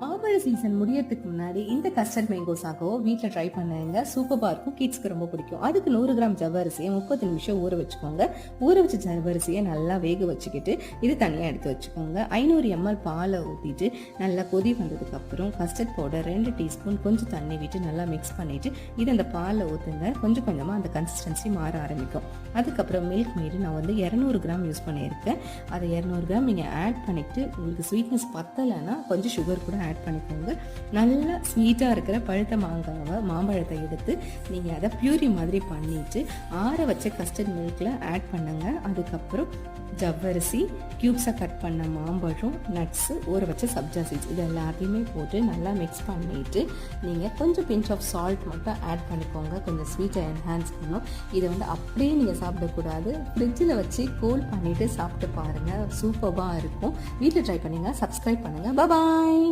மாம்பழ சீசன் முடியறதுக்கு முன்னாடி இந்த கஸ்டர்ட் மேங்கோ சாகோ வீட்டில் ட்ரை பண்ணுங்க. சூப்பராக இருக்கும். கிட்ஸ்க்கு ரொம்ப பிடிக்கும். அதுக்கு 100 கிராம் ஜவ்வரிசியை 30 நிமிஷம் ஊற வச்சுக்கோங்க. ஊற வச்ச ஜவ்வரிசியை நல்லா வேக வச்சுக்கிட்டு இது தனியாக எடுத்து வச்சுக்கோங்க. 500 ml பாலை ஊற்றிட்டு நல்லா கொதி வந்ததுக்கப்புறம் கஸ்டர்ட் பவுடர் 2 டீஸ்பூன் கொஞ்சம் தண்ணி விட்டு நல்லா மிக்ஸ் பண்ணிவிட்டு இது அந்த பாலில் ஊற்றுங்க. கொஞ்சம் கொஞ்சமாக அந்த கன்சிஸ்டன்சி மாற ஆரம்பிக்கும். அதுக்கப்புறம் மில்க் மேடு நான் 200 கிராம் யூஸ் பண்ணியிருக்கேன். அதை 200 கிராம் நீங்கள் ஆட் பண்ணிவிட்டு உங்களுக்கு ஸ்வீட்னஸ் பத்தலைன்னா கொஞ்சம் சுகர் கூட ஆட் பண்ணிக்கோங்க. நல்லா ஸ்வீட்டாக இருக்கிற பழுத்த மாம்பழத்தை எடுத்து நீங்கள் அதை பியூரி மாதிரி பண்ணிவிட்டு ஆற வச்ச கஸ்டர்ட் மில்கில் ஆட் பண்ணுங்க. அதுக்கப்புறம் ஜவ்வரிசி, க்யூப்ஸாக கட் பண்ண மாம்பழம், நட்ஸு, ஊற வச்ச சப்ஜா சீட்ஸ் இது எல்லாத்தையுமே போட்டு நல்லா மிக்ஸ் பண்ணிவிட்டு நீங்கள் கொஞ்சம் பிஞ்ச் ஆஃப் சால்ட் மட்டும் ஆட் பண்ணிக்கோங்க. கொஞ்சம் ஸ்வீட்டை என்ஹான்ஸ் பண்ணும். இதை அப்படியே நீங்கள் சாப்பிடக்கூடாது. ஃப்ரிட்ஜில் வச்சு கூல் பண்ணிவிட்டு சாப்பிட்டு பாருங்கள். சூப்பராக இருக்கும். வீட்டில் ட்ரை பண்ணுங்கள். சப்ஸ்கிரைப் பண்ணுங்கள். பாய்.